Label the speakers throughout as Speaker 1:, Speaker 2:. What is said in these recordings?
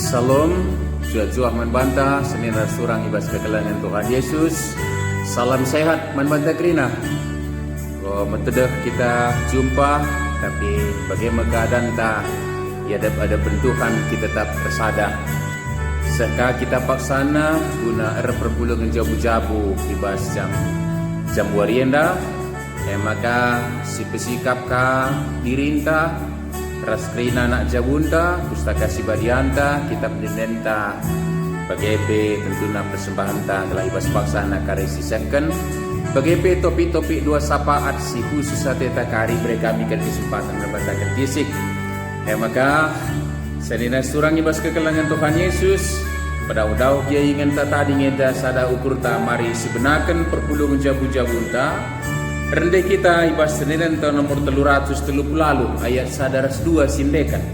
Speaker 1: Salam, jua-jua man banta, senira surang ibas kekelangan Tuhan Yesus. Salam sehat man banta kerina. Metedeh kita jumpa, tapi bagaimana keadaan ta? Ada bentukan kita tetap bersada. Seka kita paksana guna perpulungan jabu-jabu ibas jam warienda. Maka si pesikap ka dirinta ras kerina nak jabunta pustaka si badianta kita pendenta bagai tentunya persembahan ta telah ibas paksana karesi second bagai topik-topik dua sapaat si khusus ateta kari mereka mikan kesempatan membatakan kisik. Maka senina surang ibas kekelangan Tuhan Yesus pada udau dia ingin tadi ngeda sada ukur ta mari sebenakan perpulungan jabu-jabunta. Rendai kita ibas Senin tahun nomor 330 lalu ayat sadaras 2 sindekan.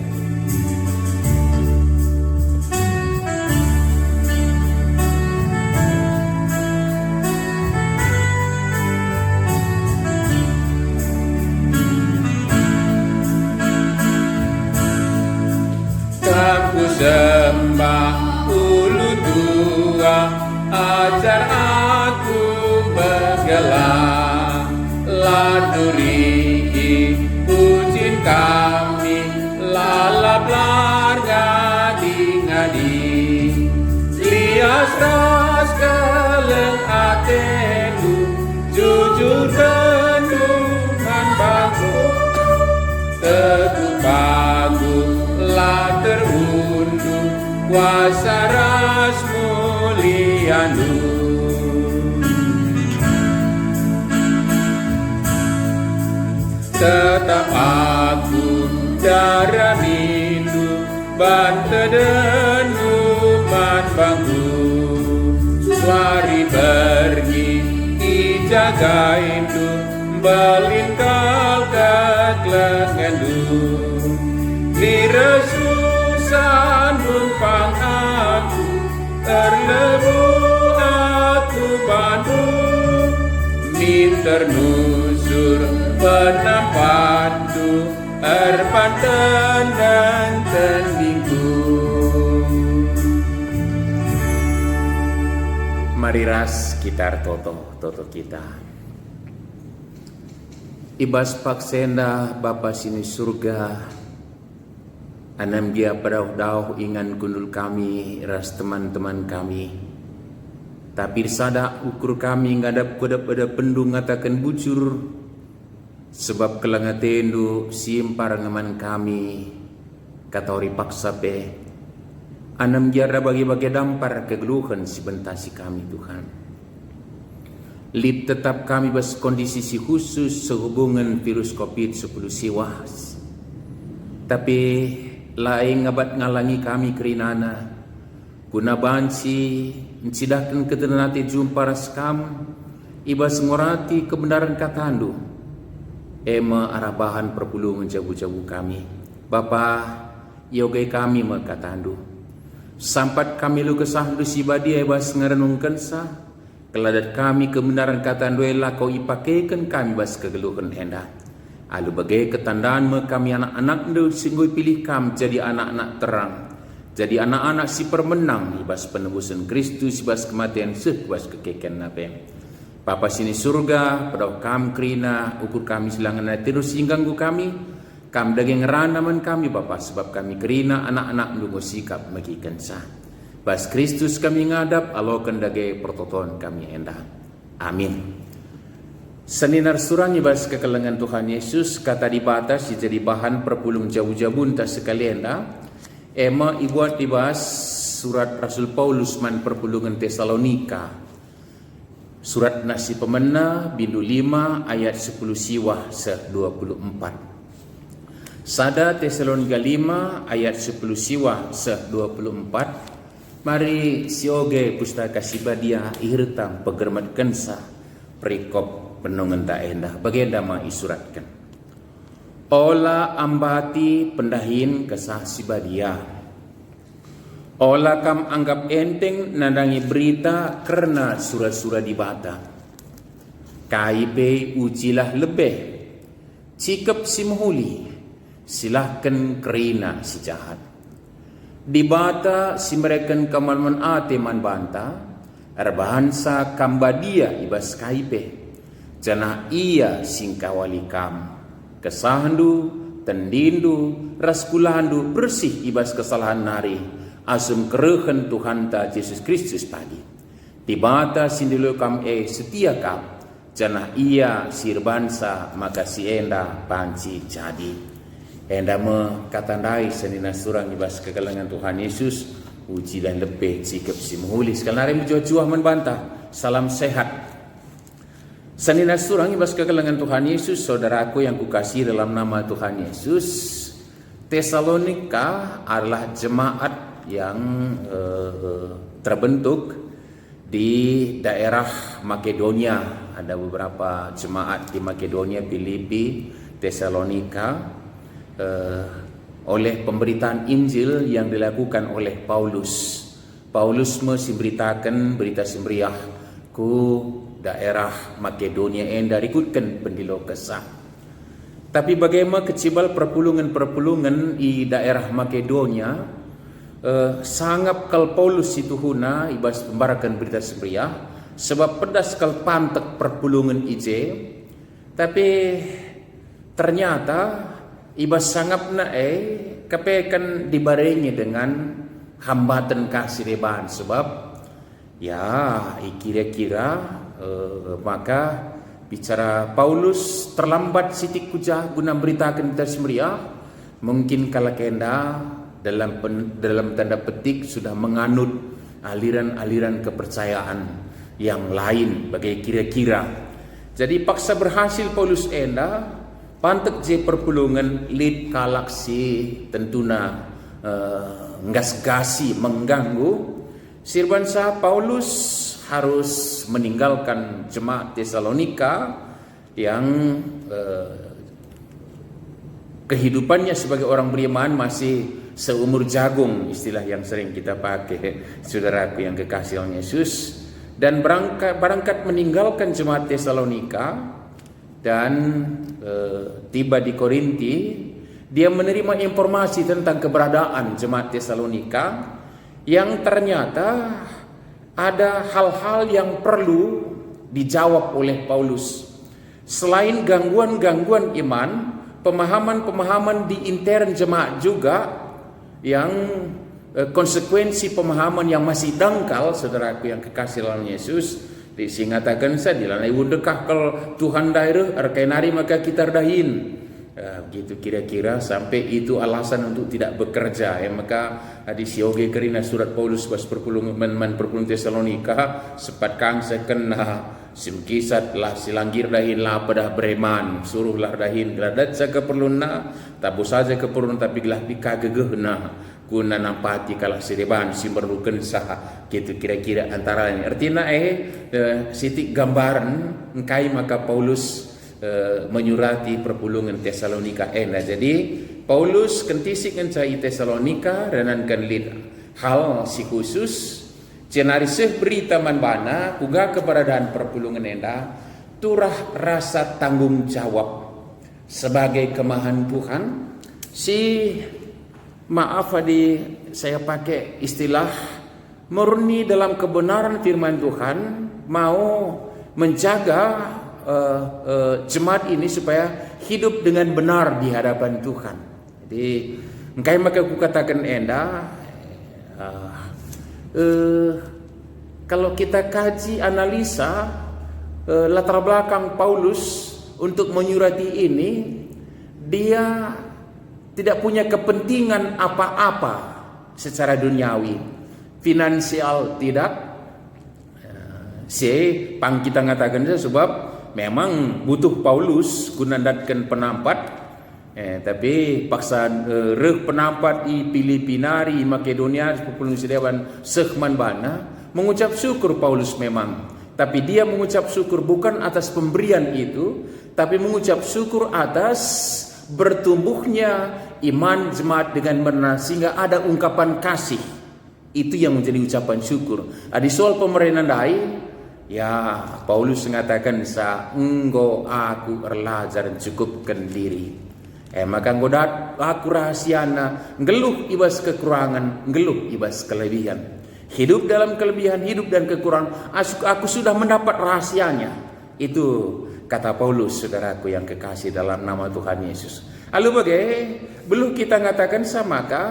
Speaker 1: Kamu sembah ulu tua, ajar aku bergelar. Ladurihi pujian kami lalap larga ngadi lias ras keleng atenu jujur bendungan bangku teguh pagu la terundu kuasa ras mulianu. Tetap aku darah rindu banta denuman bangku suari pergi ijaga itu belingkal keklengendu diresusan numpang aku terlebu aku bantu minter nusur penampantu erpanten dan tendingku. Mari ras kita toto kita. Ibas paksenda Bapa sini surga. Anam dia padau ingan gundul kami ras teman-teman kami. Tapi sada ukur kami ngadap kodap pada pendung ngatakan bujur. Sebab kelangatendu simpar ngeman kami katori paksa pe anam giara bagi-bagi dampar kegeluhan si bentasi kami Tuhan. Lip tetap kami bas kondisi si khusus sehubungan virus COVID-19 siwas. Tapi lain ngabat ngalangi kami kerinana guna bansi mencidahkan ketenanati jumpa ras kam ibas ngorati kebenaran katandu. Ema arabahan perpulungan jabu-jabu kami. Bapa, yogai kami makatandu. Sampat kami lu kesah du sibadi ebas ngarenungkan sa. Keladat kami kebenaran katandu ela kau ipakaikan kami bas kegeluhan hendak. Alu bagai ketandaan me kami anak-anak du singgui pilih kami jadi anak-anak terang. Jadi anak-anak si permenang ibas penebusan Kristus ibas kematian ibas kekeken nape. Bapa sini surga, pada kam kerina, ukur kami silangan terus singganggu kami daging ranaman kami Bapa, sebab kami kerina anak-anak nunggu sikap magikan sah. Bas Kristus kami ngadap, alokan dage pertoton kami endah. Amin. Seninar surang ibas kekelengan Tuhan Yesus, kata dibatas jadi bahan perpulung jauh-jauh tak sekalian dah. Ema ibuat dibahas surat Rasul Paulus man perpulungan Tesalonika. Surat nasi pemena bindu 5 ayat 10 siwah se-24. Sada Tesalonika 5 ayat 10 siwah se-24. Mari sioge pustaka sibadia ihirtam pegermat kensa perikop penongan tak endah bagendama isuratkan. Ola ambati pendahin kesah sibadia. Ola kam anggap enteng nandangi berita karena surat-surat dibata. KIP ujilah lebih. Cikep si muhuli. Silahkan kerina si jahat. Dibata si mereken kaman ate man banta, arbahansa kambadia ibas kaipe. Jana ia singkawali kam. Kesahandu, tendindu, raskulahandu bersih ibas kesalahan nari. Asum kerehen Tuhan ta Yesus Kristus padi. Dibata sindilu kam setia kam. Jana ia sirbansa maka si enda panci jadi. Enda me katandai senina surang ibas kegalangan Tuhan Yesus. Uji dan lebih sikap si menghuli. Sekali hari menjuah-juah membantah. Salam sehat. Senina surang ibas kegalangan Tuhan Yesus, saudaraku yang kukasih dalam nama Tuhan Yesus. Tesalonika adalah jemaat yang terbentuk di daerah Makedonia. Ada beberapa jemaat di Makedonia, Filipi, Tesalonika. Oleh pemberitaan Injil yang dilakukan oleh Paulus. Paulus memberitakan berita semeriah ku daerah Makedonia enda ikutkan pendilo kesah. Tapi bagaimana kecibal perpulungan-perpulungan di daerah Makedonia sangat kal Paulus itu huna ibas pembarakan berita semeriah sebab pedas kal pantek perpulungan ije. Tapi ternyata ibas sangat kepekan dibarengi dengan hambatan kasih rebahan sebab ya kira-kira maka bicara Paulus terlambat sitik kujah guna beritakan berita semeriah mungkin kala kenda dalam tanda petik sudah menganut aliran-aliran kepercayaan yang lain bagai kira-kira. Jadi paksa berhasil Paulus enda pantek je perpulungan lid kalaksi tentuna ngas-gasi mengganggu sirbansa Paulus harus meninggalkan jemaat Tesalonika yang kehidupannya sebagai orang beriman masih seumur jagung, istilah yang sering kita pakai saudaraku yang kekasih Yesus, dan berangkat meninggalkan jemaat Tesalonika dan tiba di Korinti. Dia menerima informasi tentang keberadaan jemaat Tesalonika yang ternyata ada hal-hal yang perlu dijawab oleh Paulus. Selain gangguan-gangguan iman, pemahaman-pemahaman di intern jemaat juga yang konsekuensi pemahaman yang masih dangkal, saudaraku yang kekasih dalam Yesus. Disingatakan saya dilanai wundekah kalau Tuhan daerah arkainari maka kita dahin. Begitu kira-kira sampai itu alasan untuk tidak bekerja ya. Maka di sioge kerina surat Paulus pas perpulungan Tesalonika sepat kang sekena simkisat lah silangir dahin lah pada breman suruhlah dahin gradat sa keperluna tabu saja keperlun tapi gelah pika gegehna guna nampati kalah sireban simerlukeun saha gitu kira-kira antaranya artinya sitik gambaran engkai maka Paulus menyurati perpulungan Tesalonika ena. Jadi Paulus kentisik ngencai Tesalonika renankan lid hal si khusus cenarisih berita manbana kuga keberadaan perpulungan enda turah rasa tanggung jawab sebagai kemahan Tuhan. Si maaf saya pakai istilah murni dalam kebenaran firman Tuhan, mau menjaga jemaat ini supaya hidup dengan benar di hadapan Tuhan. Jadi engkai maka aku katakan enda kalau kita kaji analisa latar belakang Paulus untuk menyurati ini, dia tidak punya kepentingan apa-apa secara duniawi, finansial tidak. Pang kita mengatakan sebab memang butuh Paulus gunandatkan penampat, tapi paksa penampat di Filipinari Makedonia sepuluh sedewan sehman bana mengucap syukur Paulus memang, tapi dia mengucap syukur bukan atas pemberian itu, tapi mengucap syukur atas bertumbuhnya iman jemaat dengan benar sehingga ada ungkapan kasih. Itu yang menjadi ucapan syukur. Di soal pemerintahan dai, ya Paulus mengatakan enggo aku erlajar cukupkan diri. Maka ngodat aku rahasiana, ngeluh ibas kekurangan, ngeluh ibas kelebihan. Hidup dalam kelebihan, hidup dan kekurangan, aku sudah mendapat rahasianya. Itu kata Paulus, saudaraku yang kekasih dalam nama Tuhan Yesus. Lalu belum kita ngatakan samakah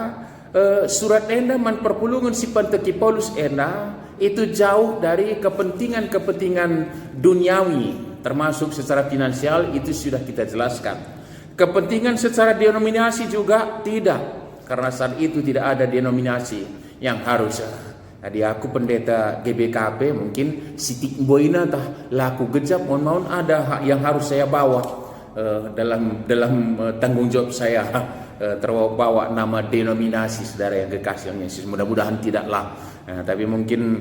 Speaker 1: surat enda man perpulungan si penteki Paulus enda itu jauh dari kepentingan-kepentingan duniawi, termasuk secara finansial, itu sudah kita jelaskan. Kepentingan secara denominasi juga tidak, karena saat itu tidak ada denominasi yang harus. Tadi aku pendeta GBKP, mungkin sitik boina tah laku gejap, mohon ada yang harus saya bawa dalam tanggung jawab saya, terbawa nama denominasi, saudara yang kekasih Yesus. Mudah-mudahan tidaklah. Tapi mungkin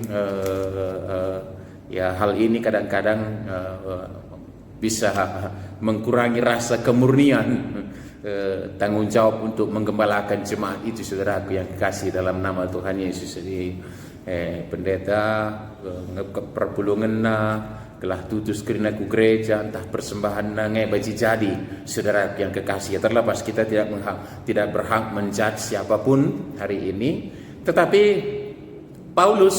Speaker 1: ya hal ini kadang-kadang bisa mengurangi rasa kemurnian tanggung jawab untuk menggembalakan jemaat itu, saudaraku yang kekasih dalam nama Tuhan Yesus. Jadi pendeta perpulungan telah tutus kerana ku gereja, entah persembahan baji jadi, saudaraku yang kekasih. Terlepas kita tidak berhak menjudge siapapun hari ini, tetapi Paulus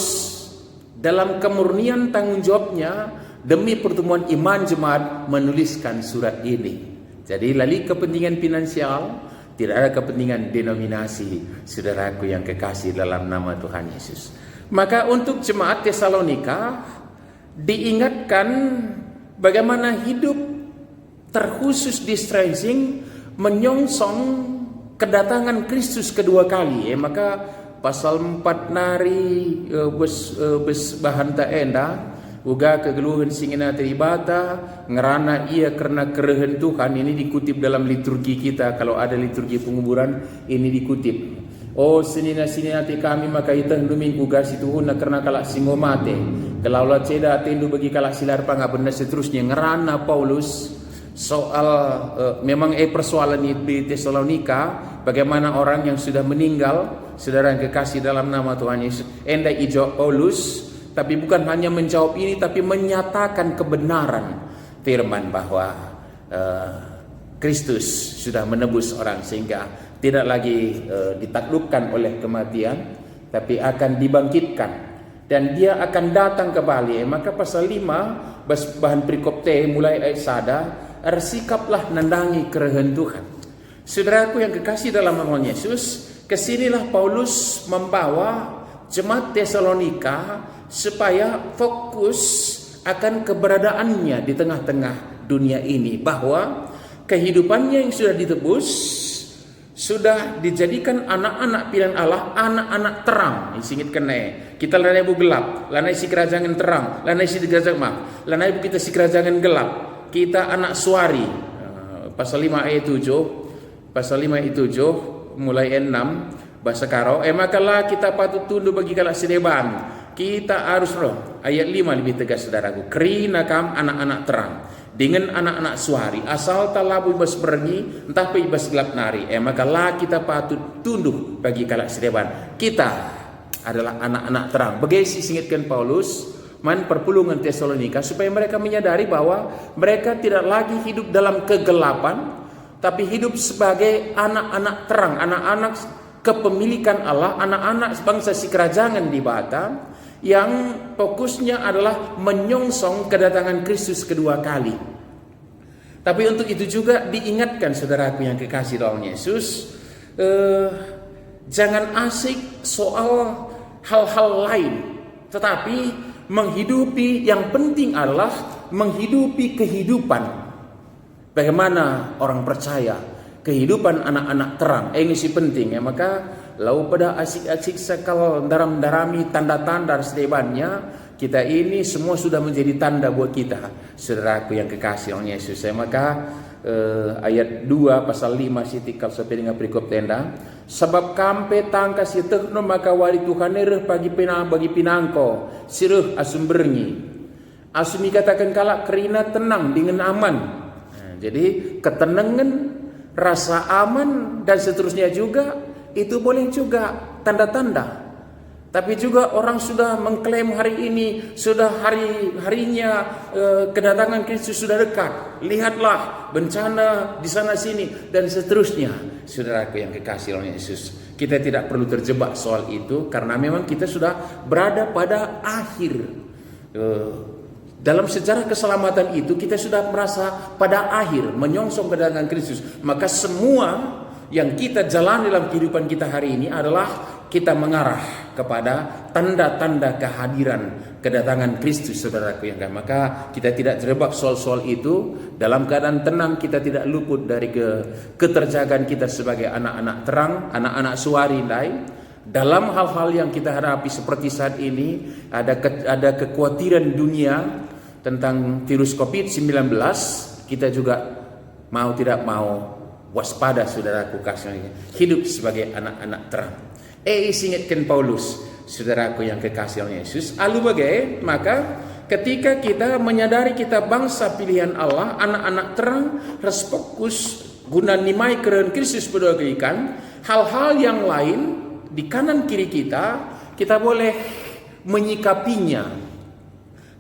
Speaker 1: dalam kemurnian tanggung jawabnya demi pertumbuhan iman jemaat menuliskan surat ini. Jadi lali kepentingan finansial, tidak ada kepentingan denominasi, saudaraku yang kekasih dalam nama Tuhan Yesus. Maka untuk jemaat Tesalonika diingatkan bagaimana hidup terkhusus di stressing menyongsong kedatangan Kristus kedua kali. Maka pasal 4 nari bahan tak enda uga kegeluhan singina teribata ngerana ia karena kerehan Tuhan. Ini dikutip dalam liturgi kita. Kalau ada liturgi penguburan ini dikutip. Oh sinina ti kami maka ita henduming ugasi Tuhan karena kalak singomate kelaulah ceda atendu bagi kalak silar pangabenda seterusnya. Ngerana Paulus soal memang persoalan di Tesalonika, bagaimana orang yang sudah meninggal, saudara yang kekasih dalam nama Tuhan Yesus. Enda ijo Paulus, tapi bukan hanya menjawab ini, tapi menyatakan kebenaran firman bahwa Kristus sudah menebus orang, sehingga tidak lagi ditaklukkan oleh kematian, tapi akan dibangkitkan. Dan dia akan datang kembali. Maka pasal 5, bahan perikop T mulai ayat sada, ersikaplah nandangi kerehan Tuhan. Saudaraku yang kekasih dalam nama Yesus, kesinilah Paulus membawa jemaat Tesalonika supaya fokus akan keberadaannya di tengah-tengah dunia ini, bahwa kehidupannya yang sudah ditebus sudah dijadikan anak-anak pilihan Allah, anak-anak terang. Singit kene kita lanai bu gelap, lanai si kerajaan terang, lanai si kerajaan lanai bu kita si kerajaan gelap. Kita anak suari. Pasal 5 ayat 7, pasal 5 ayat 7 mulai 6 bahasa karo. Makalah kita patut tunduk bagi kalak sedeban. Kita harus ayat 5 lebih tegas, saudaraku. Kerina kam anak-anak terang dengan anak-anak suari, asal talabu ibas pergi entah pe ibas gelap nari. Makalah kita patut tunduk bagi kalak sedeban. Kita adalah anak-anak terang. Begesi singitkan Paulus man perpulungan Tesalonika supaya mereka menyadari bahwa mereka tidak lagi hidup dalam kegelapan, tapi hidup sebagai anak-anak terang, anak-anak kepemilikan Allah, anak-anak bangsa si kerajaan di Batam, yang fokusnya adalah menyongsong kedatangan Kristus kedua kali. Tapi untuk itu juga diingatkan, saudaraku yang kekasih dalam Yesus, jangan asik soal hal-hal lain, tetapi menghidupi, yang penting adalah menghidupi kehidupan bagaimana orang percaya, kehidupan anak-anak terang. Ini sih penting ya. Maka lau pada asik-asik sekal daram-darami tanda-tanda sedebannya, kita ini semua sudah menjadi tanda buat kita, saudaraku yang kekasih oleh Yesus. Maka ayat 2 pasal 5 sitikal sampai dengan perikop tenda, sebab kampe tangkas yetehno maka wali Tuhan ereh bagi pinangko sireh asum bernyi asumi katakan kalak kerina tenang dengan aman. Jadi ketenangan, rasa aman dan seterusnya juga itu boleh juga tanda-tanda Tapi juga orang sudah mengklaim hari ini, sudah harinya kedatangan Kristus sudah dekat. Lihatlah bencana di sana sini dan seterusnya. Saudaraku yang kekasih oleh Yesus, kita tidak perlu terjebak soal itu karena memang kita sudah berada pada akhir. Dalam sejarah keselamatan itu kita sudah merasa pada akhir menyongsong kedatangan Kristus. Maka semua yang kita jalani dalam kehidupan kita hari ini adalah kita mengarah kepada tanda-tanda kehadiran kedatangan Kristus, saudaraku yang kekasih. Maka kita tidak terjebak soal-soal itu. Dalam keadaan tenang kita tidak luput dari keterjagaan kita sebagai anak-anak terang, anak-anak suari lain. Dalam hal-hal yang kita hadapi seperti saat ini, ada kekhawatiran dunia tentang virus COVID-19, kita juga mau tidak mau waspada, saudaraku kasih, hidup sebagai anak-anak terang. Ingatkan Paulus, saudaraku yang kekasih oleh Yesus. Maka ketika kita menyadari kita bangsa pilihan Allah, anak-anak terang, harus fokus guna nimai keren Kristus pedagaikan, hal-hal yang lain di kanan kiri kita boleh menyikapinya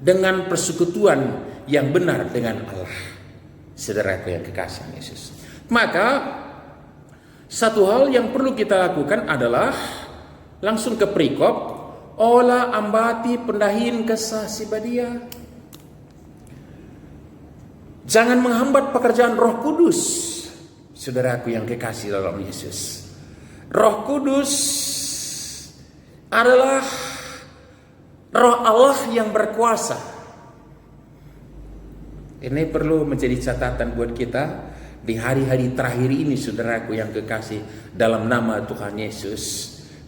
Speaker 1: dengan persekutuan yang benar dengan Allah, saudaraku yang kekasih Yesus. Maka satu hal yang perlu kita lakukan adalah langsung ke perikop, olah ambati pendahin kesah si badia. Jangan menghambat pekerjaan Roh Kudus, saudaraku yang kekasih dalam Yesus. Roh Kudus adalah Roh Allah yang berkuasa. Ini perlu menjadi catatan buat kita di hari-hari terakhir ini, saudaraku yang kekasih dalam nama Tuhan Yesus,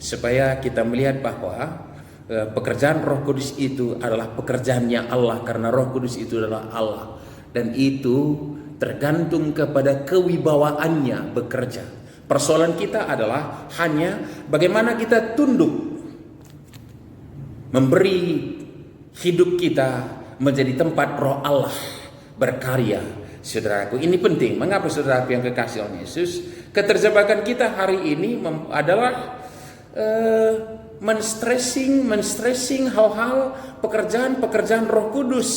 Speaker 1: supaya kita melihat bahwa pekerjaan Roh Kudus itu adalah pekerjaannya Allah, karena Roh Kudus itu adalah Allah, dan itu tergantung kepada kewibawaannya bekerja. Persoalan kita adalah hanya bagaimana kita tunduk memberi hidup kita menjadi tempat Roh Allah berkarya. Saudaraku, ini penting. Mengapa, saudaraku yang kekasih oleh Yesus? Keterjebakan kita hari ini adalah menstressing hal-hal pekerjaan Roh Kudus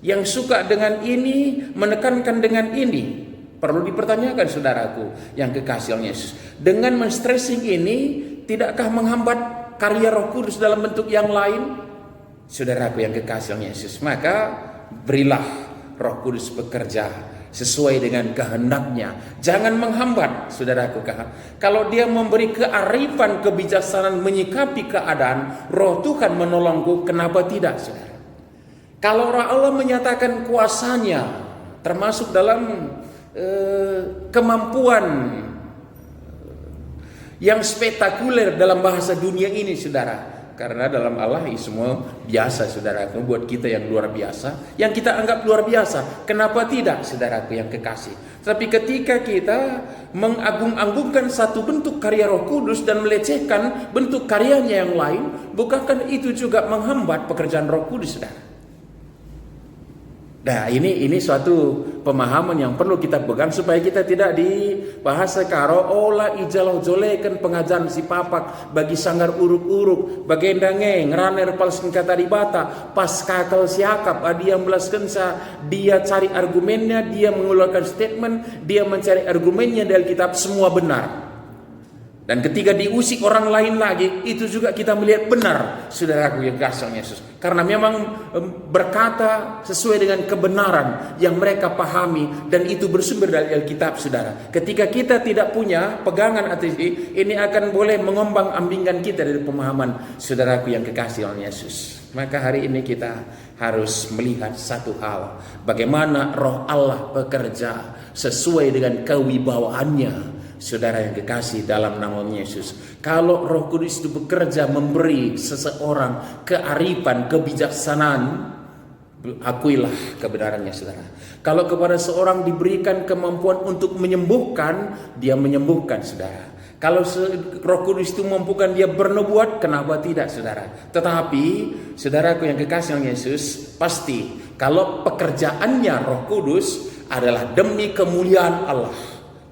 Speaker 1: yang suka dengan ini, menekankan dengan ini. Perlu dipertanyakan, saudaraku yang kekasih oleh Yesus. Dengan menstressing ini, tidakkah menghambat karya Roh Kudus dalam bentuk yang lain? Saudaraku yang kekasih oleh Yesus, maka berilah Roh Kudus bekerja sesuai dengan kehendaknya. Jangan menghambat, saudaraku. Kalau dia memberi kearifan, kebijaksanaan menyikapi keadaan, Roh Tuhan menolongku, kenapa tidak, saudara? Kalau Roh Allah menyatakan kuasanya, termasuk dalam kemampuan yang spektakuler dalam bahasa dunia ini, saudara. Karena dalam Allah semua biasa, saudaraku. Buat kita yang luar biasa, yang kita anggap luar biasa, kenapa tidak, saudaraku yang kekasih? Tapi ketika kita mengagung-agungkan satu bentuk karya Roh Kudus dan melecehkan bentuk karyanya yang lain, bukankah itu juga menghambat pekerjaan Roh Kudus, saudara? Nah, ini suatu pemahaman yang perlu kita pegang supaya kita tidak di bahasa karo olah ijalau jolekan pengajaran si papak bagi sanggar uruk-uruk bagendangeng raner palsin kata dibata pas kakal siakap dia melaskan dia cari argumennya, dia mengeluarkan statement, dia mencari argumennya dari kitab, semua benar. Dan ketika diusik orang lain lagi, itu juga kita melihat benar, saudaraku yang kasih Yesus. Karena memang berkata sesuai dengan kebenaran yang mereka pahami, dan itu bersumber dari Alkitab, saudara. Ketika kita tidak punya pegangan atas ini akan boleh mengombang-ambingkan kita dari pemahaman, saudaraku yang kekasih oleh Yesus. Maka hari ini kita harus melihat satu hal, bagaimana Roh Allah bekerja sesuai dengan kewibawaannya. Saudara yang kekasih dalam nama Yesus, kalau Roh Kudus itu bekerja memberi seseorang kearifan, kebijaksanaan, akuilah kebenarannya, saudara. Kalau kepada seorang diberikan kemampuan untuk menyembuhkan, dia menyembuhkan, saudara. Kalau Roh Kudus itu memampukan dia bernubuat, kenapa tidak, saudara? Tetapi saudaraku yang kekasih Yesus, pasti kalau pekerjaannya Roh Kudus adalah demi kemuliaan Allah,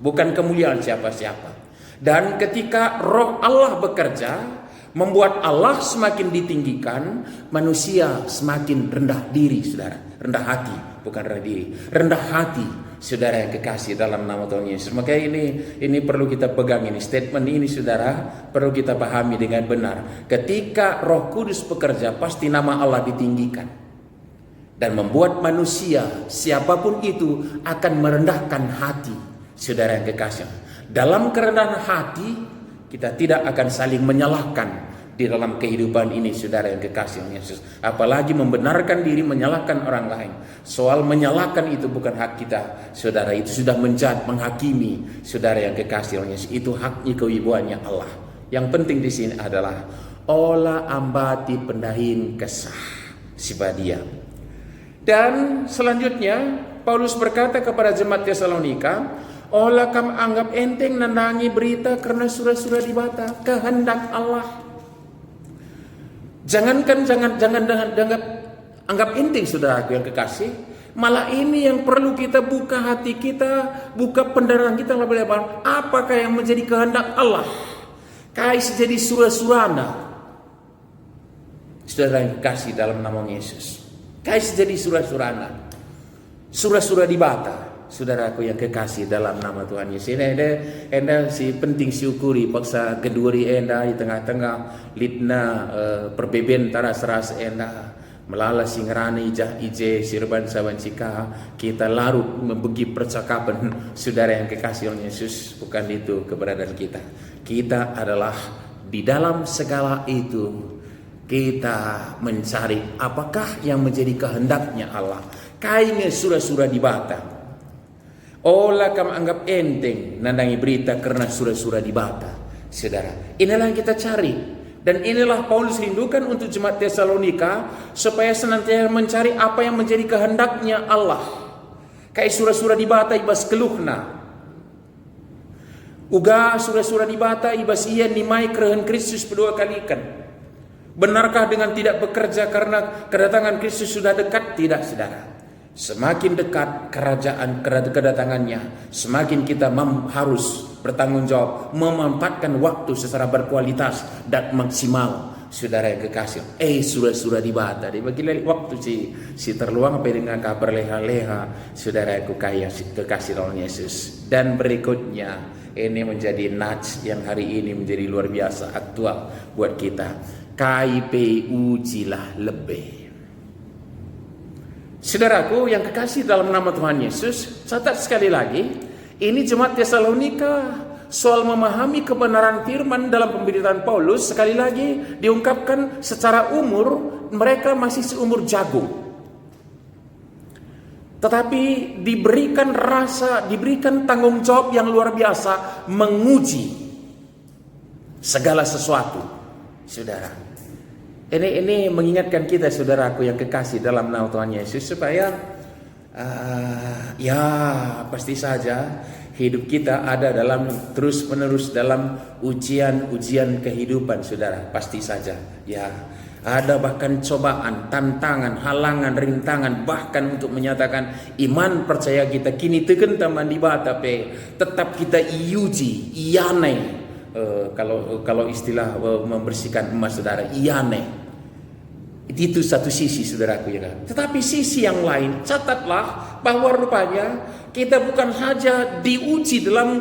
Speaker 1: bukan kemuliaan siapa-siapa. Dan ketika Roh Allah bekerja, Membuat Allah semakin ditinggikan, manusia semakin rendah diri, saudara. Rendah hati, bukan rendah diri. Rendah hati, saudara yang kekasih dalam nama Tuhan Yesus. Maka ini perlu kita pegang ini. Statement ini, saudara, perlu kita pahami dengan benar. Ketika Roh Kudus bekerja, pasti nama Allah ditinggikan. Dan membuat manusia, siapapun itu, akan merendahkan hati, saudara yang kekasih. Dalam kerendahan hati, kita tidak akan saling menyalahkan di dalam kehidupan ini, saudara yang kekasih Yesus. Apalagi membenarkan diri menyalahkan orang lain. Soal menyalahkan itu bukan hak kita, saudara. Itu sudah menjat, menghakimi, saudara yang kekasih Yesus. Itu haknya kewibuannya Allah. Yang penting di sini adalah olah ambati pendahin kesah sibadia. Dan selanjutnya Paulus berkata kepada jemaat Tesalonika, olah kam anggap enteng nandangi berita karena surah-surah dibata kehendak Allah. Jangan anggap enteng, saudara yang kekasih. Malah ini yang perlu kita buka hati kita, buka pendengaran kita lebih lebar. Apakah yang menjadi kehendak Allah? Kais jadi surah-surana, saudara yang kekasih dalam nama Yesus. Kais jadi surah-surana, surah-surah dibata. Saudaraku yang kekasih dalam nama Tuhan Yesus. Enda si penting syukuri paksa keduri enda di tengah-tengah litna perbeben tara seras enda melala singrani ijah ije sirban saban cika kita larut membegi percakapan, saudara yang kekasih oleh Yesus. Bukan itu keberadaan kita. Kita adalah di dalam segala itu kita mencari apakah yang menjadi kehendaknya Allah. Kayaknya surah-surah dibata. Olah kamu anggap enteng nandangi berita karena surah-surah dibata, saudara. Inilah yang kita cari. Dan inilah Paulus rindukan untuk jemaat Tesalonika, supaya senantiasa mencari apa yang menjadi kehendaknya Allah. Kayak surah-surah dibata ibas keluhna. Uga surah-surah dibata ibas ia nimai kerehen Kristus kedua kalikan. Benarkah dengan tidak bekerja karena kedatangan Kristus sudah dekat? Tidak, saudara. Semakin dekat kedatangannya, semakin kita harus bertanggung jawab, memanfaatkan waktu secara berkualitas dan maksimal, saudara yang kekasih. Surah-surah dibata, dibagi waktu si terluang apa dengan kabar leha-leha, saudara yang kekasih dalam Yesus. Dan berikutnya, ini menjadi nudge yang hari ini menjadi luar biasa aktual buat kita. KIP ujilah lebih. Saudaraku yang kekasih dalam nama Tuhan Yesus, catat sekali lagi, ini jemaat Tesalonika soal memahami kebenaran firman dalam pemberitaan Paulus, sekali lagi diungkapkan secara umur, mereka masih seumur jagung. Tetapi diberikan tanggung jawab yang luar biasa, menguji segala sesuatu, saudara. Ini mengingatkan kita, saudaraku yang kekasih dalam nama Tuhan Yesus, supaya pasti saja hidup kita ada dalam terus menerus dalam ujian kehidupan, saudara. Pasti saja, ya. Ada bahkan cobaan, tantangan, halangan, rintangan, bahkan untuk menyatakan iman percaya kita kini tekan taman di bata tetap kita iuji, iyane. Kalau istilah membersihkan emas, saudara, iyane. Itu satu sisi, saudaraku, ya kan. Tetapi sisi yang lain, catatlah bahwa rupanya kita bukan saja diuji dalam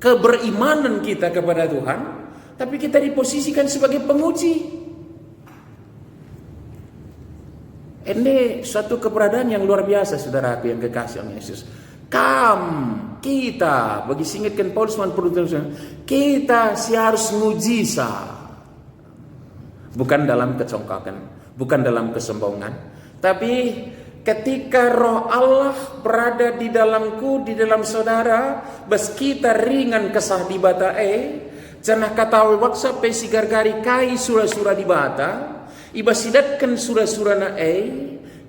Speaker 1: keberimanan kita kepada Tuhan, tapi kita diposisikan sebagai penguji. Ini suatu keberadaan yang luar biasa, saudaraku yang kekasih oleh Yesus. Kita, bagi singgitkan Paulus, kita harus mujisa. Bukan dalam kecongkakan, bukan dalam kesombongan, tapi ketika roh Allah berada di dalamku, di dalam saudara, bas kita ringan kesah di bata janah katawi waksa pesi gargari kai surah-surah di bata, iba sidatkan surah-surah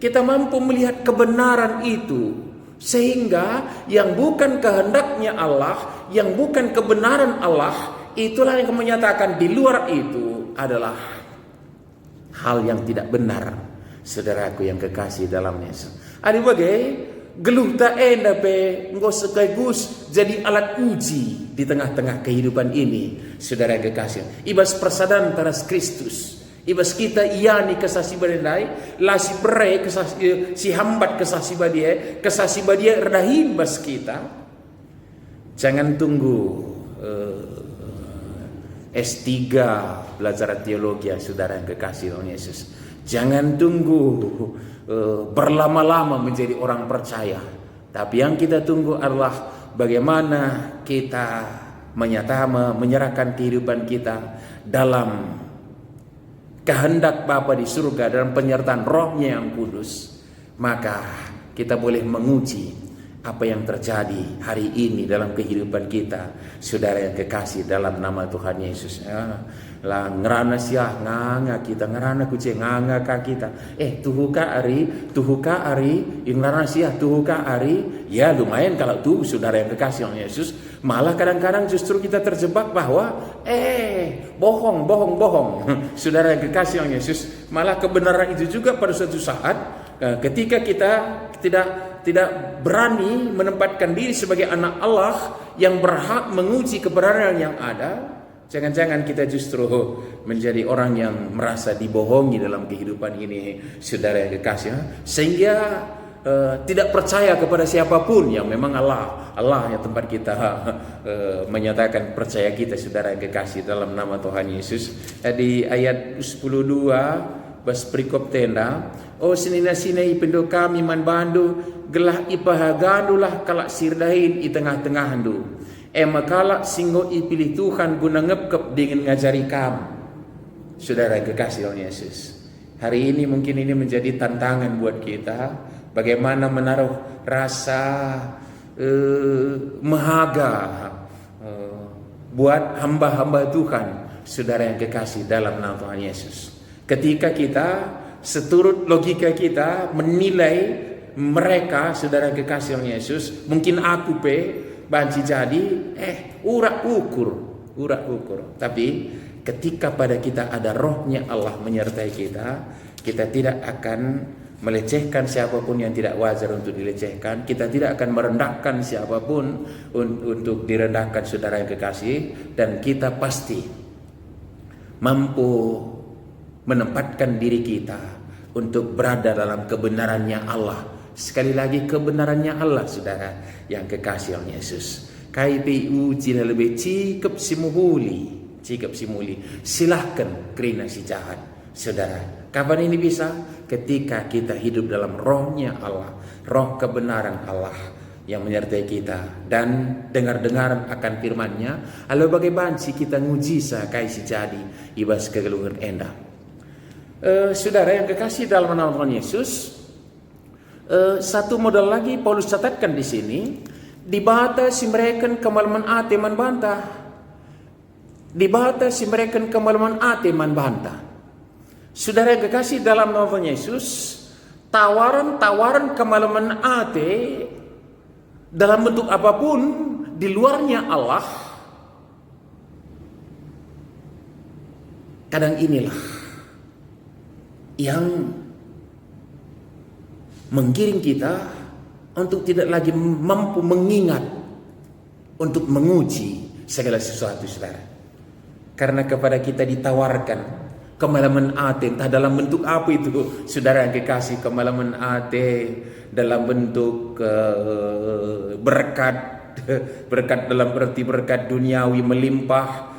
Speaker 1: kita mampu melihat kebenaran itu, sehingga yang bukan kehendaknya Allah, yang bukan kebenaran Allah, itulah yang menyatakan di luar itu adalah hal yang tidak benar, saudaraku yang kekasih dalam Yesus. Adik bagai geluh tak enak engkau sekaligus jadi alat uji di tengah-tengah kehidupan ini, saudara yang kekasih. Ibas persadaran taras Kristus, ibas kita iani kesasi badai, lasi berai kesasi si hambat kesasi badia redahin bas kita. Jangan tunggu S3 belajar teologi, saudara yang kekasih Tuhan Yesus. Jangan tunggu berlama-lama menjadi orang percaya. Tapi yang kita tunggu adalah bagaimana kita menyerahkan kehidupan kita dalam kehendak Bapa di surga, dalam penyertaan Roh-Nya yang kudus. Maka kita boleh menguji apa yang terjadi hari ini dalam kehidupan kita, saudara yang kekasih dalam nama Tuhan Yesus. Lah ngerana sia nganga kita ngerana kuce nganga ka kita tuhuka ari ngerana sia tuhuka ari. Ya lumayan kalau tuh saudara yang kekasih oleh Yesus. Malah kadang-kadang justru kita terjebak bahwa bohong saudara yang kekasih oleh Yesus. Malah kebenaran itu juga pada suatu saat ketika kita tidak berani menempatkan diri sebagai anak Allah yang berhak menguji kebenaran yang ada, jangan-jangan kita justru menjadi orang yang merasa dibohongi dalam kehidupan ini, saudara yang kekasih, sehingga tidak percaya kepada siapapun yang memang Allah yang tempat kita menyatakan percaya kita, saudara yang kekasih dalam nama Tuhan Yesus. Di ayat 10:2 bas perikop tenda, sinina-sinai pendo kami man bandu gelah ipahagandulah kalak sirdahin i tengah-tengah handu. Makala singgo ipilih Tuhan guna ngepkep dengan ngajari kamu, saudara yang kekasih oleh Yesus. Hari ini mungkin ini menjadi tantangan buat kita, bagaimana menaruh rasa mahaga buat hamba-hamba Tuhan, saudara yang kekasih dalam nama Tuhan Yesus. Ketika kita seturut logika kita menilai mereka, saudara yang kekasih oleh Yesus, mungkin aku banci jadi urak ukur. Tapi ketika pada kita ada Roh-Nya Allah menyertai kita tidak akan melecehkan siapapun yang tidak wajar untuk dilecehkan. Kita tidak akan merendahkan siapapun untuk direndahkan, saudara yang kekasih. Dan kita pasti mampu menempatkan diri kita untuk berada dalam kebenarannya Allah. Sekali lagi kebenarannya Allah, saudara yang kekasih oleh Yesus. KPU cina lebih cikap simuli. Silahkan kerina si jahat, saudara. Kapan ini bisa? Ketika kita hidup dalam Roh-Nya Allah, Roh kebenaran Allah yang menyertai kita, dan dengar-dengar akan firman-Nya. Lalu bagaimana sih kita nguji sakai si jadi ibas kegelungan endah. Saudara yang kekasih dalam nama Tuhan Yesus, satu modal lagi Paulus catatkan di sini, dibatasi mereka kemalaman ate man bantah, dibatasi mereka kemalaman ate man bantah. Saudara yang kekasih dalam nama Tuhan Yesus, tawaran kemalaman ate dalam bentuk apapun di luarnya Allah, kadang inilah yang menggiring kita untuk tidak lagi mampu mengingat untuk menguji segala sesuatu, saudara. Karena kepada kita ditawarkan kemalaman ate, entah dalam bentuk apa itu, saudara yang kekasih. Kemalaman ate dalam bentuk berkat dalam arti berkat duniawi melimpah,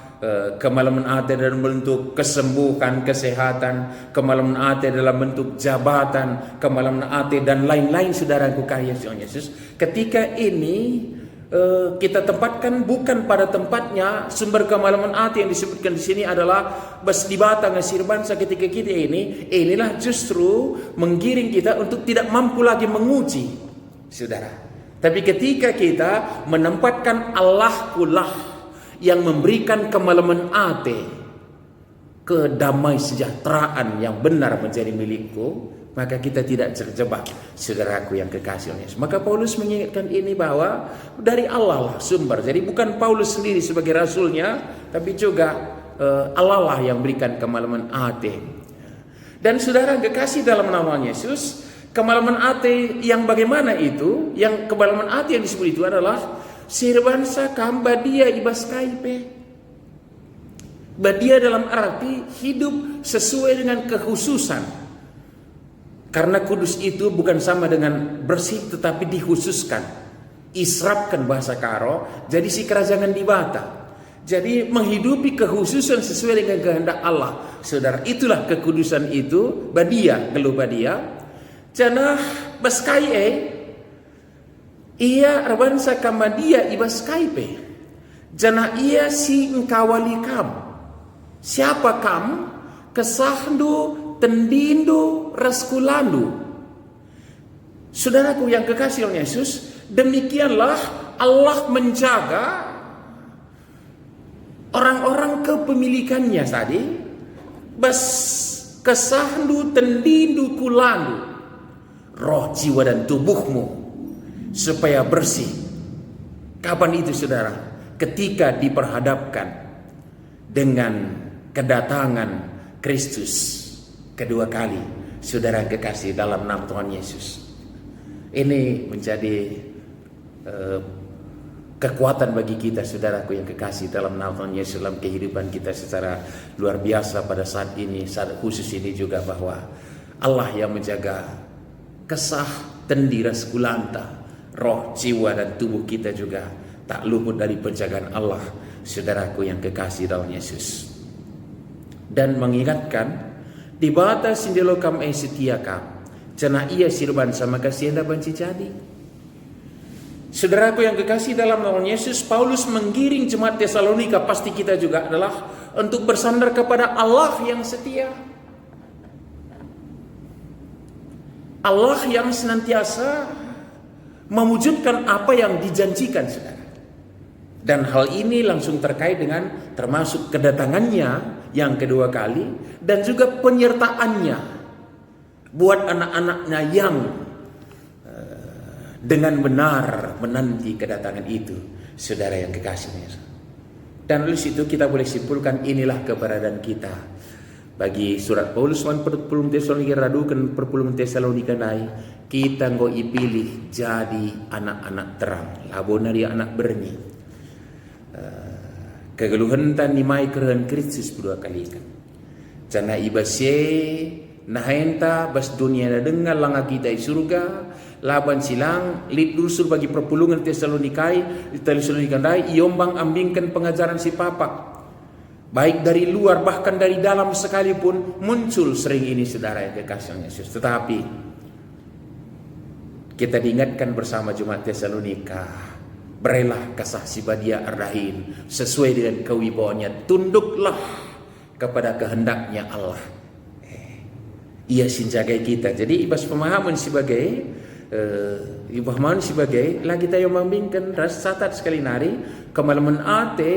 Speaker 1: kemalaman ate dalam bentuk kesembuhan, kesehatan, kemalaman ate dalam bentuk jabatan, kemalaman ate dan lain-lain, saudara yang kekasih Yesus. Ketika ini kita tempatkan bukan pada tempatnya, sumber kemalaman ate yang disebutkan di sini adalah bas di batang sirban. Ketika kita inilah justru menggiring kita untuk tidak mampu lagi menguji, saudara. Tapi ketika kita menempatkan Allah kulah yang memberikan kemalaman ate, kedamai sejahteraan yang benar menjadi milikku, maka kita tidak terjebak, saudaraku yang kekasih oleh Yesus. Maka Paulus mengingatkan ini bahwa dari Allah lah sumber. Jadi bukan Paulus sendiri sebagai rasulnya, tapi juga Allah lah yang berikan kemalaman ate. Dan saudara yang kekasih dalam nama Yesus, Kemalaman hati yang bagaimana itu? Yang kemalaman hati yang disebut itu adalah sirbansa kam badia ibas kaipe. Badia dalam arti hidup sesuai dengan kekhususan. Karena kudus itu bukan sama dengan bersih, tetapi dikhususkan. Israpkan bahasa Karo, jadi si kerajangan dibata. Jadi menghidupi kekhususan sesuai dengan kehendak Allah. Saudara, itulah kekudusan itu, badia, kalau badia. Janah baskai ia rabansa kamadia ibaskai pe. Janah ia si engkawali kam. Siapa kam? Kesahdu, tendindu, raskulandu. Saudaraku yang kekasih oleh Yesus, demikianlah Allah menjaga orang-orang kepemilikannya tadi. Bas kesahdu, tendindu, kulandu. Roh, jiwa dan tubuhmu supaya bersih. Kapan itu saudara? Ketika diperhadapkan dengan kedatangan Kristus kedua kali. Saudara kekasih dalam nama Tuhan Yesus, ini menjadi kekuatan bagi kita, saudaraku yang kekasih dalam nama Tuhan Yesus, dalam kehidupan kita secara luar biasa pada saat ini, saat khusus ini juga, bahwa Allah yang menjaga kesah, tendiras kulanta, roh, jiwa dan tubuh kita juga tak luput dari penjagaan Allah, saudaraku yang kekasih dalam Yesus. Dan mengingatkan di batas sindelo kam setia kam, cana ia sirban sama kasih anda banci jadi. Saudaraku yang kekasih dalam nama Yesus, Paulus menggiring jemaat Tesalonika, pasti kita juga, adalah untuk bersandar kepada Allah yang setia. Allah yang senantiasa mewujudkan apa yang dijanjikan, saudara. Dan hal ini langsung terkait dengan termasuk kedatangannya yang kedua kali dan juga penyertaannya buat anak-anaknya yang dengan benar menanti kedatangan itu, saudara yang kekasihnya. Dan oleh situ kita boleh simpulkan inilah keberadaan kita. Bagi surat Paulus wan perpulung Tesalonika radukan perpulung Tesalonika nai, kita ngo ipilih jadi anak-anak terang, labon dari anak berni. Kegeluhan tan nimai keren Kristus berdua kali kan. Jana ibase nahenta bas dunia na dengar langa kita di surga, laban silang lid dusur bagi perpulungan Tesalonikai iombang ambingkan pengajaran si papak. Baik dari luar bahkan dari dalam sekalipun muncul sering ini, saudara yang kekasih Yesus. Tetapi kita diingatkan bersama jemaat Tesalonika, berelah kasah si badia ardahin sesuai dengan kewibawaannya, tunduklah kepada kehendaknya Allah. Ia sinjagai kita. Jadi ibas pemahaman sebagai lah kita yang membingkan rasa catat sekali nari kemalaman ate.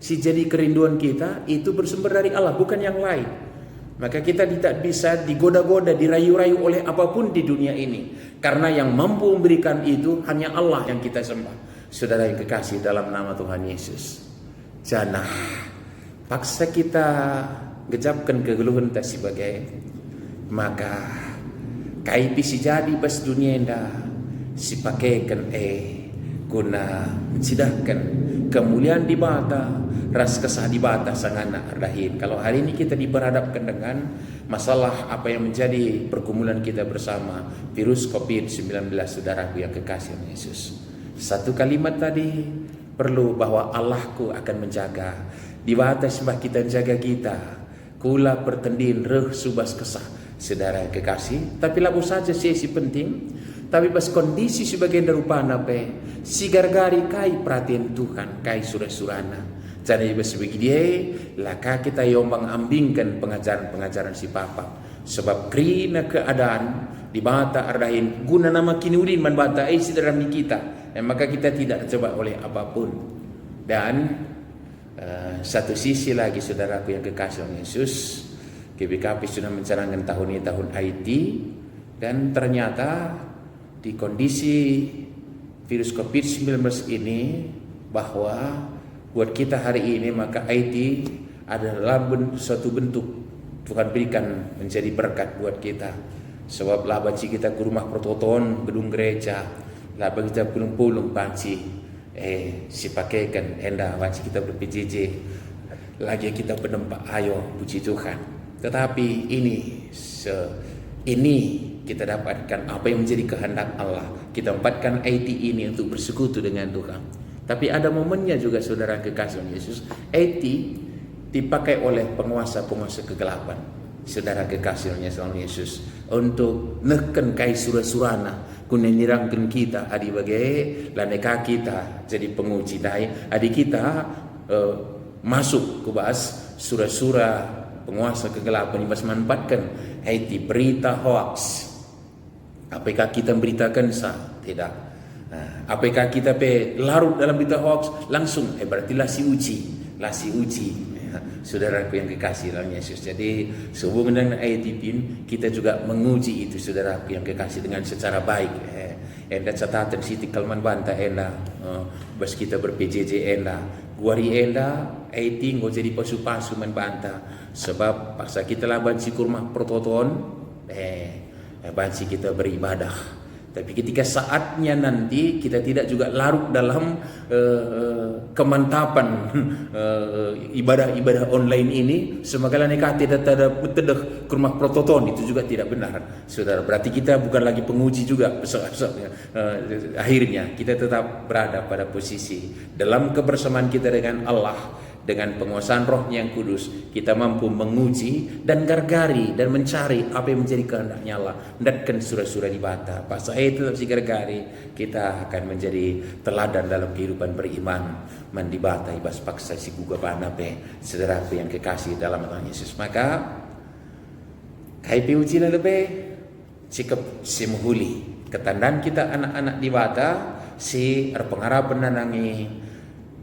Speaker 1: Si jadi kerinduan kita itu bersumber dari Allah, bukan yang lain. Maka kita tidak bisa digoda-goda, dirayu-rayu oleh apapun di dunia ini. Karena yang mampu memberikan itu hanya Allah yang kita sembah. Saudara yang kekasih dalam nama Tuhan Yesus, janah paksa kita gejapkan kegeluhan tak sebagai, maka kaipi si jadi bas dunia indah si pakaikan guna sidahkan kemuliaan di bata, ras kesah di bata sangana ardahin. Kalau hari ini kita diperhadapkan dengan masalah apa yang menjadi pergumulan kita bersama, virus COVID-19, saudaraku yang kekasih Yesus. Satu kalimat tadi perlu, bahwa Allahku akan menjaga. Di bata sembah kita jaga kita. Kula pertendin reh subas kesah, saudara yang kekasih. Tapi labu saja si penting. Tapi pas kondisi sebagai darupana pe si gargari kai perhatian Tuhan kai surah-surana. Jadi pas begitu laka kita yombang ambingkan pengajaran-pengajaran si papa. Sebab krina keadaan di bata ardahin guna nama kinudin man bata si dalam kita. Dan maka kita tidak terjebak oleh apapun. Dan satu sisi lagi saudaraku yang kekasih Yesus, GBKP sudah mencanangkan tahun ini tahun IT, dan ternyata di kondisi virus COVID-19 ini, bahwa buat kita hari ini maka IT adalah suatu bentuk Tuhan berikan menjadi berkat buat kita. Sebab lah banci kita ke rumah pertoton, gedung gereja, lah kita pulung-pulung banci, si pakaikan enda banci kita ber-PJJ, lagi kita penempat ayo puji Tuhan. Tetapi ini kita dapatkan apa yang menjadi kehendak Allah. Kita empatkan IT ini untuk bersekutu dengan Tuhan. Tapi ada momennya juga saudara kekasih Yesus, IT dipakai oleh penguasa-penguasa kegelapan. Saudara kekasih Yesus untuk neken kai surah-surana kunenirangkan kita adi bagai laneka kita jadi penguji dai adi kita masuk ke bahas surah-surah penguasa kegelapan ibas manfaatkan IT berita hoax. Apakah kita memberitakan sah? Tidak. Apakah kita larut dalam berita hoax langsung? Berarti lah si uji. Saudaraku yang kekasih dalam Yesus. Jadi sehubungan dengan ayat ini kita juga menguji itu saudaraku yang kekasih dengan secara baik. Enda catatan Siti Kalman Banta enda bas kita ber-PJJ enda. Guari enda ayat ini nggak jadi pasu-pasu membanta. Sebab paksa kita lah banci kurma pertoton banci kita beribadah. Tapi ketika saatnya nanti kita tidak juga larut dalam kemantapan ibadah-ibadah online ini, semagala neka tidak ada betedah ke rumah prototon, itu juga tidak benar, saudara. Berarti kita bukan lagi penguji juga akhirnya kita tetap berada pada posisi dalam kebersamaan kita dengan Allah. Dengan penguasaan Roh-Nya yang kudus kita mampu menguji dan gargari dan mencari apa yang menjadi kehendaknya Allah. Datkan surah-surah di bata pas saya tetap si gargari kita akan menjadi teladan dalam kehidupan beriman mandi bata ibas paksa si guga panape saudaraku yang kekasih dalam Tuhan Yesus. Maka kai uji lebih sikap si muhuli ketandaan kita anak-anak di bata si pengharapan nanangi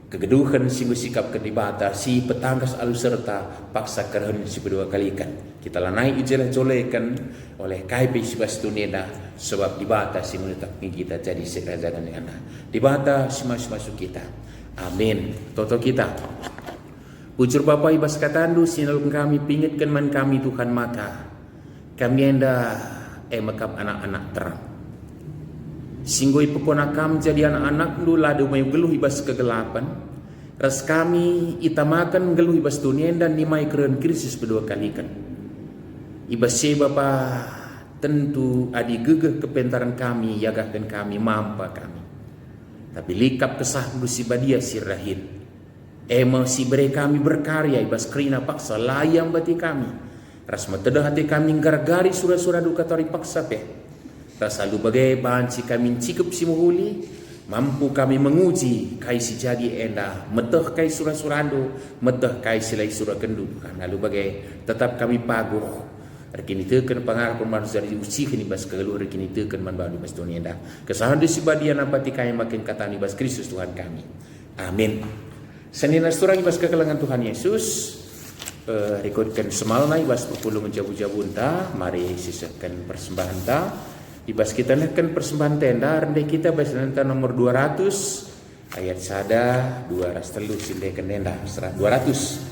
Speaker 1: kegeduhan si bersikap kedibata si petangkas alu serta paksa kerhen si berdua kalikan kita lanai ijalah colekan oleh KP si bastunena sebab dibata si menetap kita jadi sekerajakan dengan dibata si masuk kita amin toto kita ucur Bapa ibas katandu sinalung kami pingitkan man kami Tuhan maka kami enda makap anak-anak terang singgoi peponakam jadi anak-anak dulu ladu may geluh ibas kegelapan ras kami itamakan geluh ibas dunia dan nimai keren krisis berdua kali kan ibas Bapa tentu adi gegeh kepentaran kami yagahkan kami mampa kami tapi likap kesah si badia sirrahin si bere kami berkarya ibas kerina paksa layang bati kami ras matedah hati kami gargari surah-surah duka tori paksa selalu bagai banci kami cikup si muhuli mampu kami menguji kai si jadi enda meteh kai surah-surando meteh kai silai surah kendudukan lalu bagai tetap kami paguh rekini teukeun pangarapun manusia diuci kini bas keluar rekini teukeun man badu bas dunia enda kesalahan di sibadian napati kai makin katani bas Kristus Tuhan kami amin senina surang bas kekelangan Tuhan Yesus rekodkan semalna ibas pepulung jabu-jabunta mari sisakan persembahan ta ibas kita naikkan persembahan tenda rendah kita bahasa tenda nomor 200 ayat sada 2 ras telu sindekan tenda 200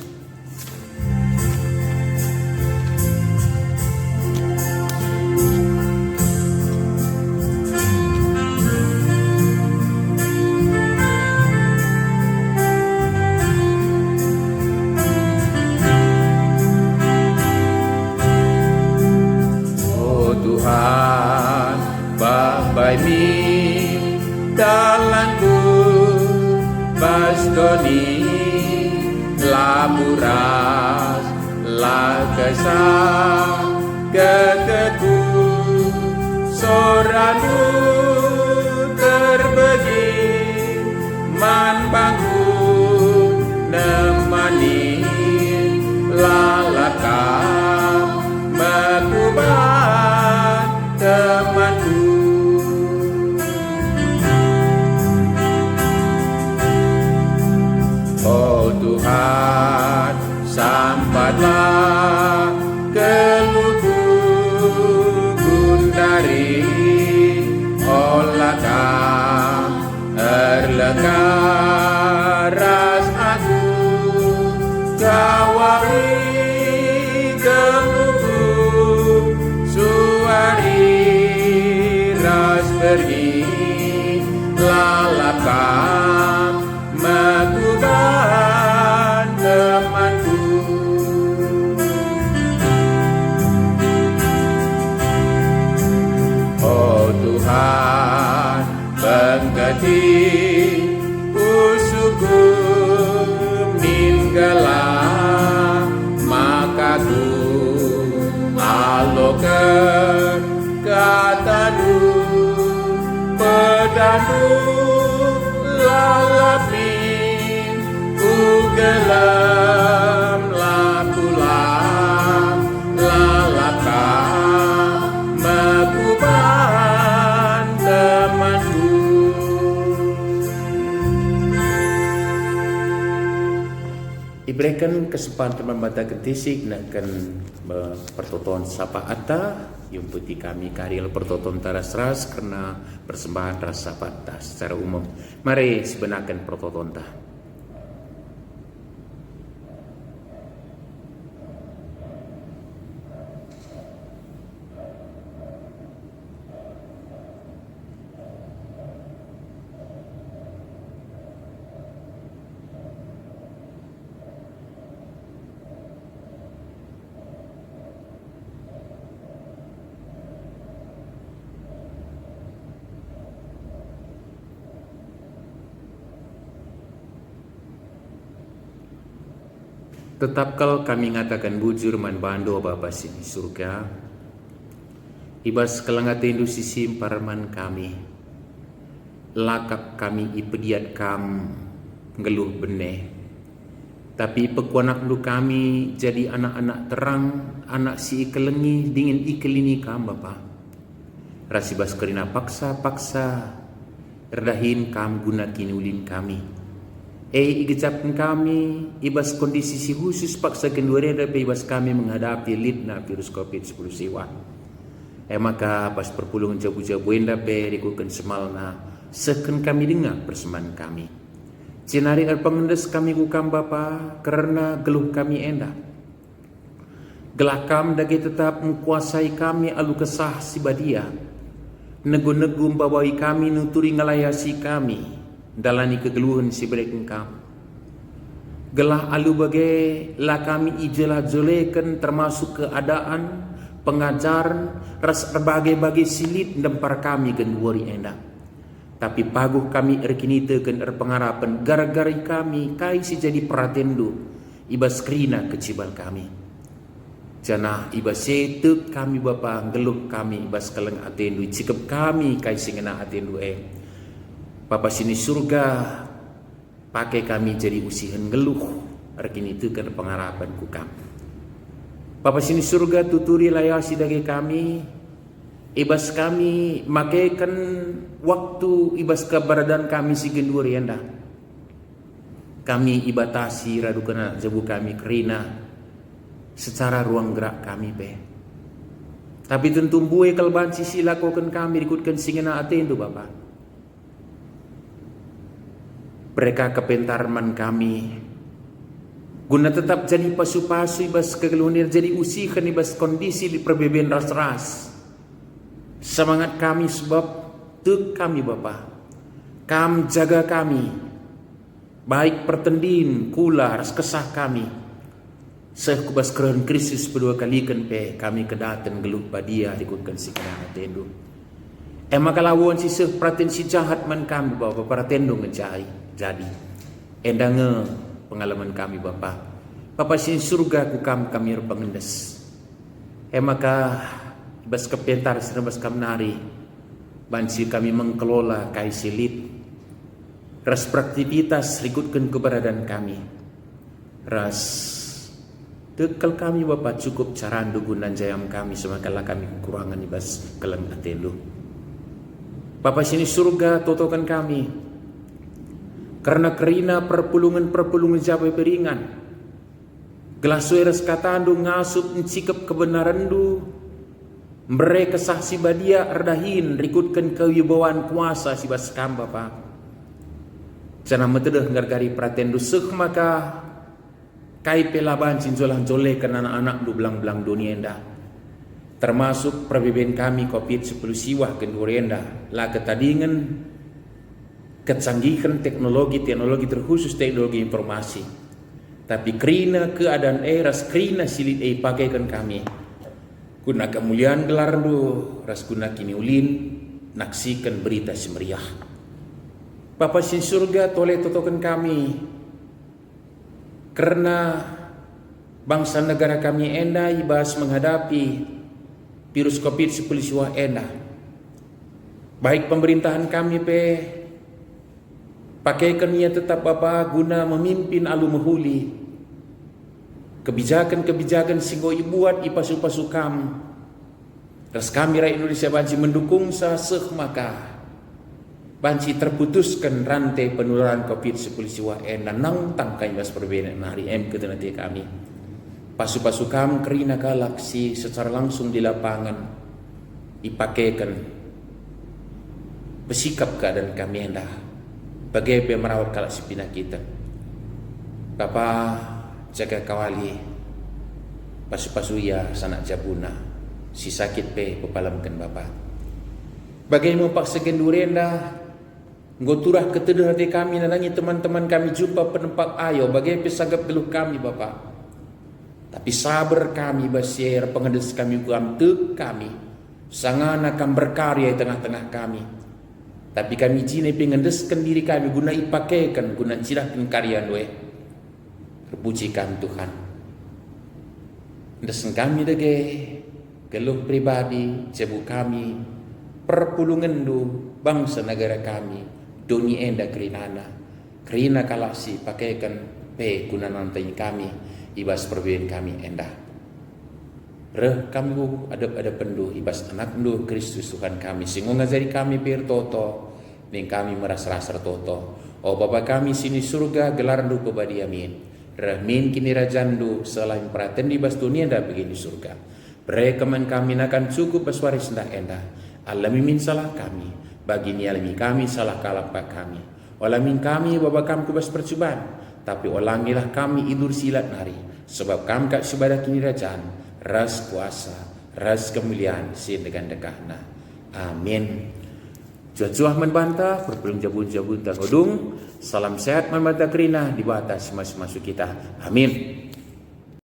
Speaker 1: dalanku basdoni laburas lakasa keteku soranu terbagi man bangun nemani lalaka makuban temanku. Oh Tuhan, sampailah keluhku dari olahkah erleka ras aku kawali keluhku suari kam maguban temanku. Oh Tuhan, pengganti usuku minggalah makaku aloke katadu pedanu lalapin ugelam lapulam lalaka maguban temanku. Diberikan kesempatan membaca ketisik nakkan pertoton sapa ata yung putih kami karil pertoton taras ras karena persembahan rasa patah secara umum. Mari sebenarkan pertoton ta. Tetap kal kami ngatakan bujur man bando Bapa sini surga, ibas kelangatindu sisim paraman kami, lakap kami ipediat kam ngeluh bene, tapi pekuanak lu kami jadi anak-anak terang, anak si ikelengi dingin ikelini kam Bapa, rasibas kerina paksa-paksa redahin kam guna kini ulin kami. Igecapkan kami ibas kondisi si khusus paksa kenduri tapi ibas kami menghadapi lidna virus COVID-19 siwa. Maka pas perpulungan jabu-jabu enda pe rikukan semalna seken kami dengar persembahan kami. Cinari pengendes kami bukam Bapa karena geluh kami enda. Gelakam dagi tetap menguasai kami alu kesah si badia. Negu-negu membawai kami nuturi ngelayasi kami. Dalani kegeluhan si bereken kam. Gelah alu bagai lah kami ijelah jolekan termasuk keadaan, pengajaran, ras berbagai-bagai silit dempar kami genduari enda. Tapi paguh kami erkinite ken erpengarapan gara-gara kami kai si jadi peratendu ibas kerina kecibal kami. Janah ibas setuk kami Bapa geluh kami ibas keleng atendu cikep kami kai singena atendu Bapa sini surga, pakai kami jadi usihan geluh, rekin itu kan pengharapan kukam. Bapa sini surga tuturi layasi dagi kami, ibas kami makaikan waktu ibas keberadaan kami si gendur yanda. Kami ibatasi radu kena jabu kami kerina secara ruang gerak kami be. Tapi tentu buai kalban sisi lakukan kami ikutkan singena atendu Bapa. Mereka kepentarman kami guna tetap jadi pasu-pasu ibas kegeluhir jadi usihan ibas kondisi di perbedaan ras-ras. Semangat kami sebab tuk kami Bapa. Kam jaga kami. Baik pertendin kula ras kesah kami. Sekubas keren krisis kedua kali kan pe kami kedaten geluh badia dikutkan si kena atendu. Maka lawan si perhatian si jahat man kami Bapa paratendu ngejai. Jadi, endange pengalaman kami Bapa. Bapa sini surga kukam kami pengendes. Maka ibas kepentar senebas kami nari. Bansi kami mengkelola kai silit. Ras beraktivitas rikutkan keberadaan kami. Ras tekal kami Bapa cukup carandu gunan jayam kami semakala kami kekurangan ibas keleng atendu. Bapa sini surga totokan kami. Karena kerina perpulungan jabai beringan. Gelasui res katandu ngasup encikep kebenaran du. Mereka saksi badia erdahin rikutkan kewibawaan kuasa si baskam Bapa. Jangan metedeh ngargari pratendu sek maka kai pelaban cinjolan jole kan anak-anak du belang-belang dunia endah. Termasuk perbeben kami COVID-19 siwah kendurienda lah ketadingan kecanggihan teknologi terkhusus teknologi informasi. Tapi kerina keadaan ras kerina silit pakaikan kami. Kuna kemuliaan gelar du ras kuna kini ulin naksikan berita semeriah. Bapa sin surga toleh totokan kami. Karena bangsa negara kami enda ibas menghadapi virus COVID-19 enda. Baik pemerintahan kami pakaikan ia tetap Bapa guna memimpin alu mahuli. Kebijakan-kebijakan singgo ibuat ipasu-pasu kam. Terus kami rakyat Indonesia banci mendukung saseh maka banci terputuskan rantai penularan COVID-19 nang tangkai mas perbedaan hari ke nanti kami. Pasu-pasu kam kerina galaksi secara langsung di lapangan ipakaikan bersikap keadaan kami hendak bagaimana merawat galaksi pina kita. Bapa jaga kawali pasu-pasu ya sanak jabuna si sakit pepalamkan Bapa. Bagaimana paksa gendurenda ngoturah keteduh hati kami nanangi teman-teman kami jumpa penempat ayo bagaimana pesagap geluh kami Bapa. Tapi sabar kami basier pengedes kami buam tek kami sangan akan berkarya di tengah-tengah kami. Tapi kami jine pengendeskan diri kami guna ipakaikan guna cirahkan karya we. Terpujikan Tuhan. Desen kami dege geluh pribadi cebu kami perpulungan du bangsa negara kami doni enda kerina kalasi pakaikan guna nantai kami ibas perbedaan kami endah. Reh kami ada penduh ibas anak penduh Kristus Tuhan kami singgung ngajari kami pir toto ning kami merasa-rasa toto. Oh Bapa kami sini surga gelar du kebadi amin. Reh min kini rajandu selain perhatian ibas dunia dah begini surga. Berekeman kami akan cukup beswaris ndak endah. Alami min salah kami bagi ni alami kami salah kalapa kami. Olamin kami Bapa kami kubas percobaan. Tapi ulangilah kami idur silat nari. Sebab kami kat sebadah kini rajaan. Ras kuasa, ras kemuliaan sin dengan dekahna. Amin. Juah-juah membantah, berpelung jabun-jabun tangodung. Salam sehat membantah kerina di batas masuk-masuk kita. Amin.